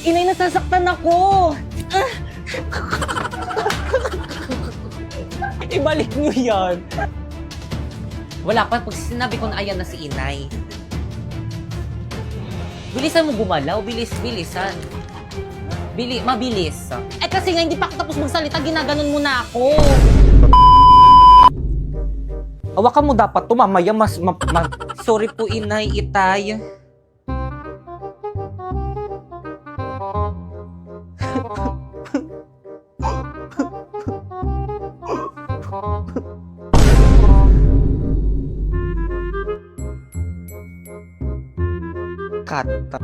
Inay, nasasaktan ako! Ibalik mo yan! Wala pa, pag sinabi ko na ayan na si Inay. Bilisan mo gumalaw, bilisan. Mabilis. Eh kasi nga hindi pa ako tapos magsalita, ginaganon mo na ako. Hawakan mo dapat to, mamaya Sorry po, Inay, Itay. Kata.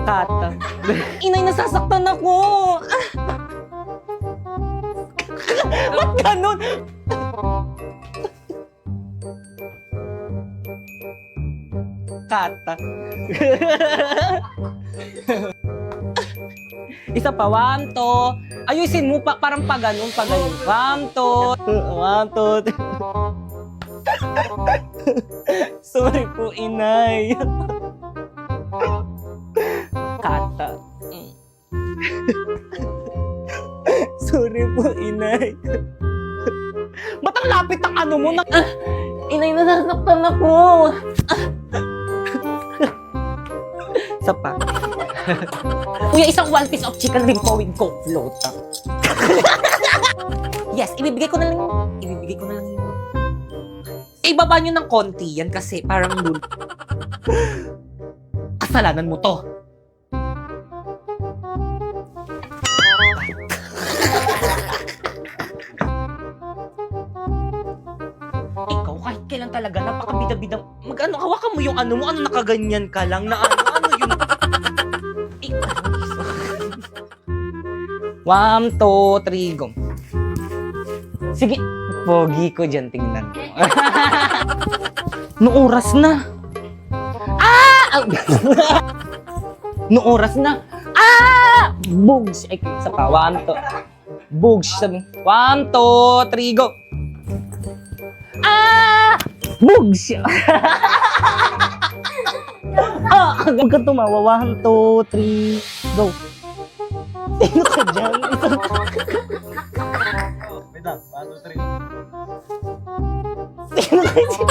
Kata. Inay, nasasaktan ako! Ba't ganun? Kata. Isa pa, wamto. Ayusin mo pa, parang paganon. Wamto. Wamto. Sorry po, Inay. Kata. Sorry po, Inay. Ba't ang lapit ang ano mo? Inay, nasasaktan ako. Isa pa. Kuya, isang one piece of chicken ring po with coke float. Yes, ibibigay ko na lang yun. Ibaba nyo ng konti yan kasi parang kasalanan mo to. Ikaw, kahit kailan talaga, napakabida-bida. Mag-ano, hawakan mo yung ano mo, ano nakaganyan ka lang na ano yun. 1, 2, 3, go. Sige, pogi ko dyan, tingnan mo. Noong oras na. Noong oras na. Bugs. Ay, isa pa. 1, 2. Bugs. 1, 2, 3, go. Bugs. Huwag ka tumawa. 1, 2, 3, go. Sino ka dyan? Wait lang, 1, 2, 3. Sino ka dyan?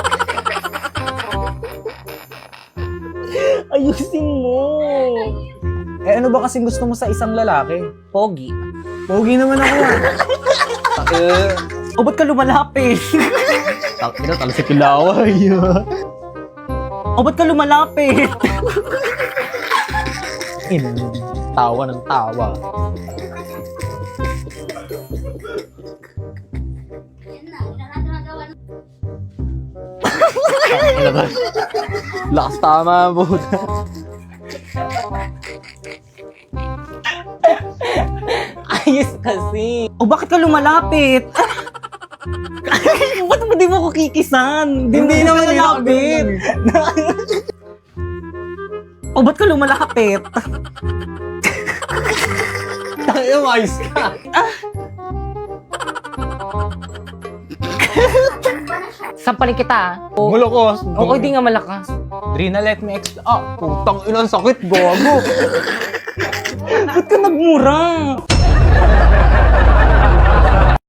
Ayusin mo. Eh ano ba kasing gusto mo sa isang lalaki? Pogi. Pogi naman ako. O ba't ka lumalapit? Takina, talo si Kilaway. O ba't ka lumalapit? Tawa ng tawa. Lakas tama, buta. Ayos kasi. O bakit ka lumalapit? Ba't mo di mo ko kikisan? Hindi naman lalapit. O ba't ka lumalapit? Tayo, ayos ka. Sampalin kita. Malakos. Oo, hindi nga malakas. Drina, let me explain. Putang inang sakit, gago. Ba't ka nagmura?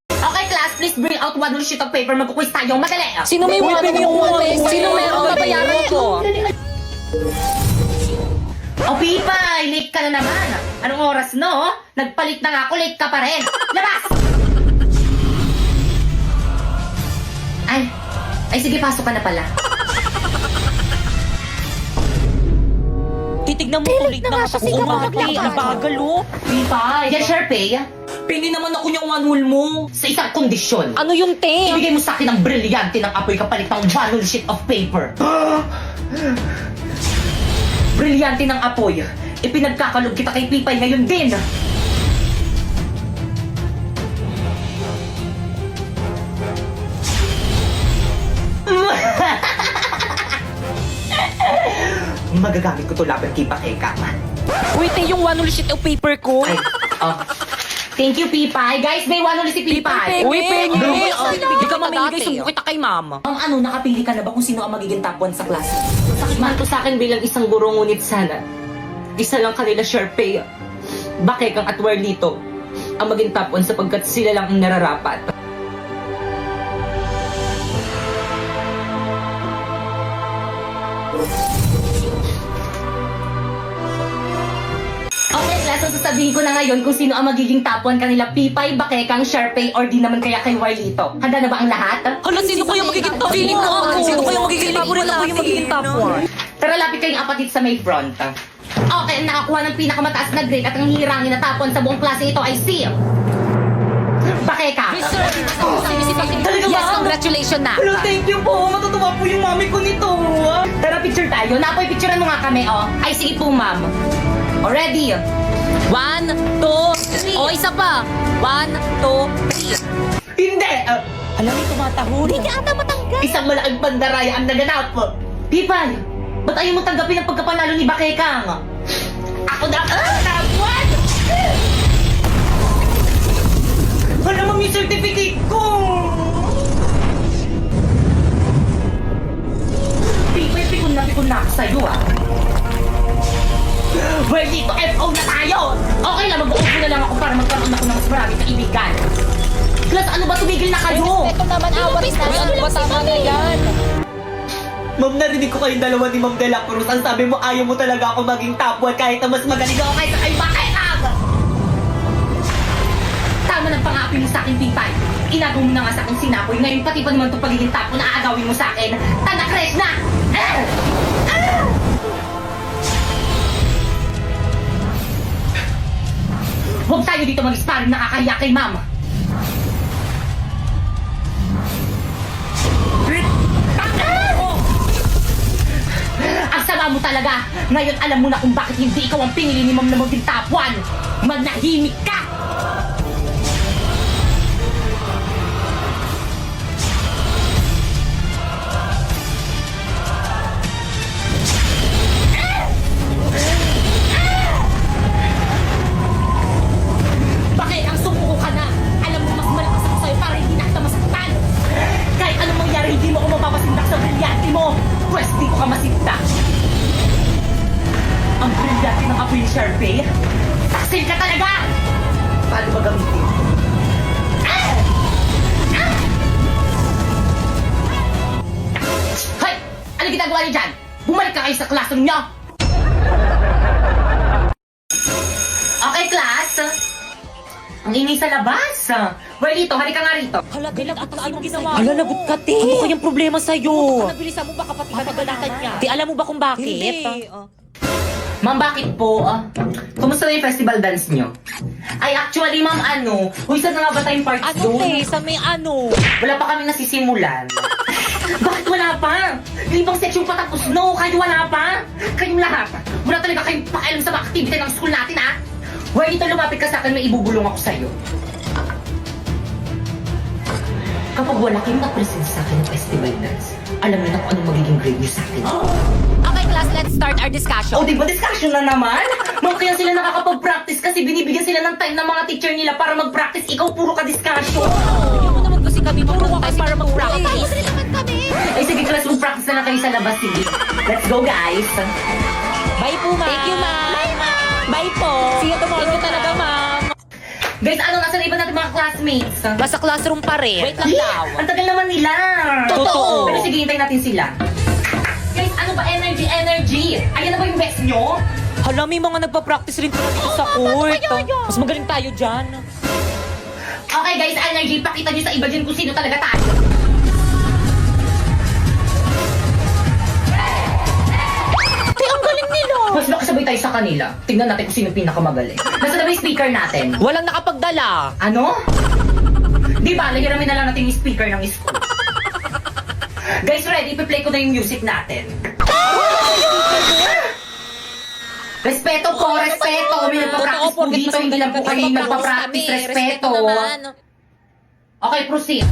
Okay, class, please bring out one sheet of paper. Magkukwis tayo. Madali. Sino may weapon yung umalis? Sino meron babayaran ko? O, Pipay, late ka na naman. Anong oras, no? Nagpalit na nga ako, late ka pa rin. Labas! Ay, sige, pasok ka na pala. Titignan mo ulit na siya si Umati. Ang bagal, oh. Pipay, yan, Sharpay. Pili naman ako yung one wool mo. Sa isang kondisyon. Ano yung te? Ibigay mo sa akin ang brilyante ng apoy kapalit ng one sheet of paper. Brilyante ng apoy. Ipinagkakalog kita kay Pipay ngayon din. Magagamit ko to laban kay Pakekaman. Wait, yung one sheet of paper ko. Ay, Thank you, Pipay. Guys, may one ulit si Pipay. Uy, pengi! Hindi ka mamingay, dati. sumbong kita kay mama. Ang ano, nakapili ka na ba kung sino ang magiging top 1 sa klase? Sakit man to sa akin bilang isang guro, ngunit sana isa lang kanila Sharpay, Bakekang at Warlito ang maging top 1 sapagkat sila lang ang nararapat. Okay, class, so sasabihin ko na ngayon kung sino ang magiging top 1 kanila Pipay, Bakekang, Sharpay, or di naman kaya kay Warlito. Handa na ba ang lahat? Hala, sino kaya magiging top 1? Feeling ko ako. Sino kaya magiging favorite ako yung magiging top 1? Tara, lapit kayong apat dito sa may front. Okay, ang nakakuha ng pinakamataas na grade at ang hirangin na top 1 sa buong klase ito ay si Bakeka. Talaga yes, congratulations na. Hello, thank you po. Matutuwa po yung mami ko nito. Tara, picture tayo. Napoy, picturean mo nga kami, oh. Ay, sige po, ma'am. O, ready? 1, 2, 3. O, isa pa. 1, 2, 3. Hindi! Alam mo, tumatahol. Hindi ka ata matanggal. Isang malaking pandaraya ang naganap. Pipay, ba't ayaw mo tanggapin ang pagkapanalo ni Bakekang? Ako na top 1! Alam mo yung certificate ko! Pipay, pikon na ako sa'yo, ah. Well, dito, FO na tayo! Okay lang, mag-OFO na lang ako para magkaroon ako ng mas maraming kaibigan. Plus, ano ba, tumigil na kayo? Ito naman, awat na. Ano ba, tama na yan? Ma'am, narinig ko kayong dalawa ni Ma'am De La Cruz. Ang sabi mo, ayaw mo talaga ako maging top 1 kahit na mas magaling ako kaysa kay Bakekang! Tama ng pangapi mo sa akin, Pipay. Inagaw mo na nga sa akin sinapoy. Ngayon, pati pa naman itong pagiging top 1 na aagawin mo sa akin. Tanda, Cres na! Huwag tayo dito mag-sparring, nakakahiya kay Ma'am. Ang sama mo talaga! Ngayon alam mo na kung bakit hindi ikaw ang pinili ni Ma'am na maging top 1! Magnahimik ka! Bakit ang sumuko ka na? Alam mo mas malakas ako sa'yo para hindi na kita masaktan! Kahit anong mangyari, hindi mo ako mapapasindak sa brilyante mo! Pwes, di ko ka masindak! Ang brilyante ng apoy ni Sharpay? Taksil ka talaga! Paano ba gamitin? Hoy! Ano ginagawa niyo dyan? Bumalik ka kayo sa classroom niyo! Okay, class! Ang ingay sa labas! Warlito, halika nga rito. Hala, lagot ka. Anong ginawa mo? Hala, lagot ka, te. Ano kayang problema sa'yo? Nabilisan mo ba kapatid ka nagalatan niya? Te, alam mo ba kung bakit? Hindi. Ma'am, bakit po? Kumusta na yung festival dance nyo? Ay, actually, ma'am, Uy, saan na nga ba tayong parts Ano, doon? te? Sa may ano? Wala pa kami nasisimulan. Bakit wala pa? Yung ibang section pa tapos, no? Kayo wala pa? Kayong lahat. Wala talaga kayong pakialam sa mga activity ng school natin, ha? Well, dito lumapit ka sa akin, may ibubulong ako sa'yo. Kapag wala kayong na-present sa akin ng festival dance, alam niyo na kung anong magiging grade niyo sa akin. Okay, class, let's start our discussion. O, di ba discussion na naman? Ma'am, kaya sila nakakapag-practice kasi binibigyan sila ng time ng mga teacher nila para mag-practice. Ikaw, puro ka discussion. Hindi mo naman kasi kami puro time para mag-practice. Ay, sige, class, mag-practice na lang kayo sa labas. Sige. Let's go, guys. Bye po, ma'am. Thank you, ma'am. Bye, ma'am. Bye po. See you tomorrow. Thank you talaga, ma'am. Guys, nasa na iba natin mga classmates? Basta classroom pa rin. Wait lang daw. Ang tagal naman nila. Totoo. Pero sige, hintayin natin sila. Guys, ano ba? Energy. Ayan na ba yung best nyo? Hala, may mga nagpa-practice rin pala dito sa court. Mas magaling tayo dyan. Okay, guys, energy. Pakita nyo sa iba dyan kung sino talaga tayo. Te, ang galing nila. Mas nakasabay tayo sa kanila. Tingnan natin kung sino yung pinakamagaling. Nasa na ba yung speaker natin? Walang nakapagdala. Ano? Di ba, lahiramin na lang natin yung speaker ng school. Guys, ready? Ipi-play ko na yung music natin. Respeto po, respeto. May nagpa-practice po dito. Hindi lang po kayo nagpa-practice. Respeto. Okay, proceed.